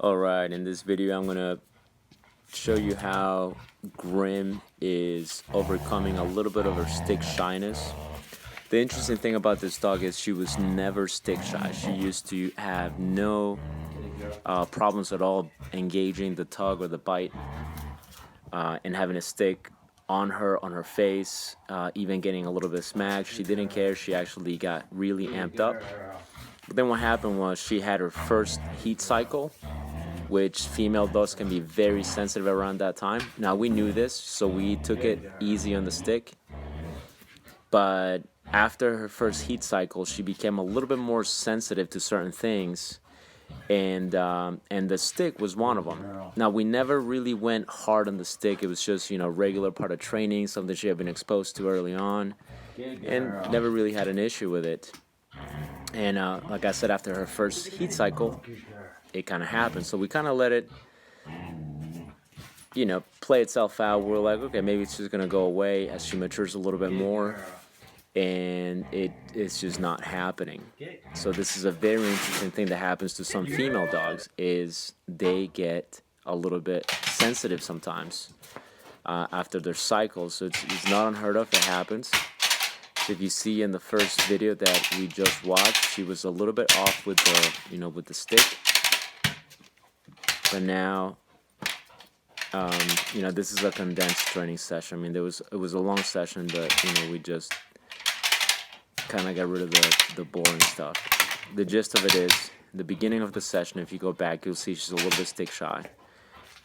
Alright, in this video I'm gonna show you how Grim is overcoming a little bit of her stick shyness. The interesting thing about this dog is she was never stick shy. She used to have no problems at all engaging the tug or the bite and having a stick on her face, even getting a little bit smacked. She didn't care. She actually got really amped up. But then what happened was she had her first heat cycle, which female dogs can be very sensitive around that time. Now, we knew this, so we took it easy on the stick. But after her first heat cycle, she became a little bit more sensitive to certain things, and the stick was one of them. Now, we never really went hard on the stick. It was just, regular part of training, something she had been exposed to early on, and never really had an issue with it. And like I said, after her first heat cycle, it kind of happened. So we kind of let it, play itself out. We're like, okay, maybe it's just going to go away as she matures a little bit more. And it's just not happening. So this is a very interesting thing that happens to some female dogs, is they get a little bit sensitive sometimes after their cycles. So it's not unheard of. It happens. So if you see in the first video that we just watched, she was a little bit off with the with the stick. But now, this is a condensed training session. I mean, it was a long session, but we just kind of got rid of the boring stuff. The gist of it is, the beginning of the session, if you go back, you'll see she's a little bit stick shy,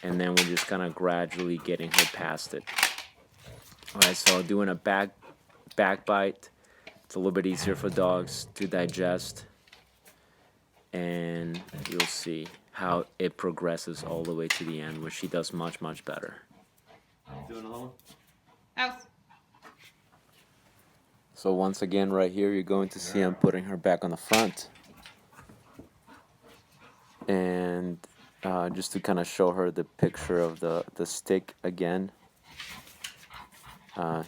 and then we're just kind of gradually getting her past it. All right, so doing a back bite. It's a little bit easier for dogs to digest, and you'll see how it progresses all the way to the end, where she does much, much better. Do another one? House. So once again, right here, you're going to see I'm putting her back on the front. And just to kind of show her the picture of the stick again.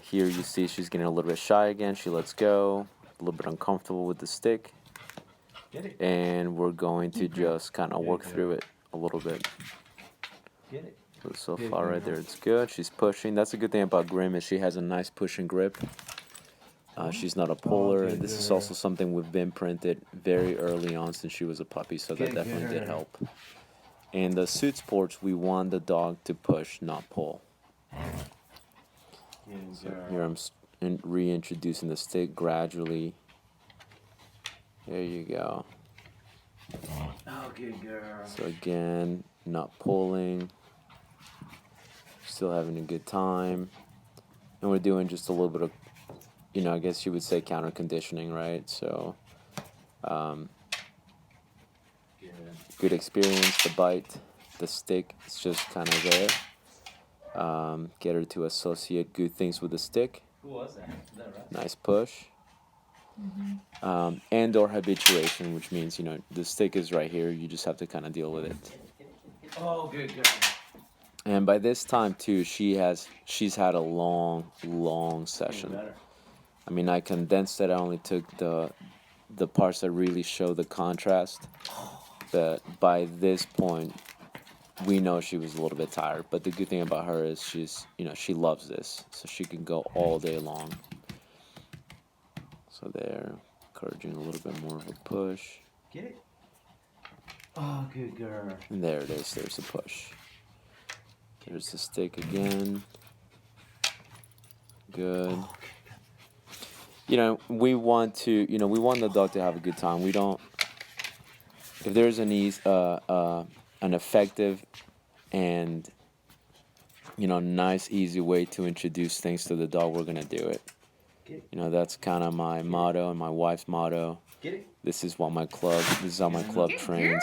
Here you see she's getting a little bit shy again. She lets go, a little bit uncomfortable with the stick. And we're going to just kind of work through it a little bit. So far right there, it's good. She's pushing. That's a good thing about Grim, is she has a nice push and grip. She's not a puller, and this is also something we've been printed very early on since she was a puppy, so that definitely did help. In the suit sports, we want the dog to push, not pull. So here I'm reintroducing the stick gradually. There you go. Oh, good girl. So again, not pulling, still having a good time, and we're doing just a little bit of, I guess you would say counter conditioning, right? So, good experience. The bite, the stick, it's just kind of there. Get her to associate good things with the stick. Who was that? Is that right? Nice push. And or habituation, which means the stick is right here. You just have to kind of deal with it. Oh, good girl. And by this time too, she's had a long session. I mean, I condensed it. I only took the parts that really show the contrast. But by this point, we know she was a little bit tired. But the good thing about her is she loves this, so she can go all day long. So there, encouraging a little bit more of a push. Get it? Oh, good girl. And there it is. There's a push. There's the stick again. Good. We want the dog to have a good time. We don't. If there's an effective and nice, easy way to introduce things to the dog, we're gonna do it. That's kind of my motto and my wife's motto. This is how my club trains.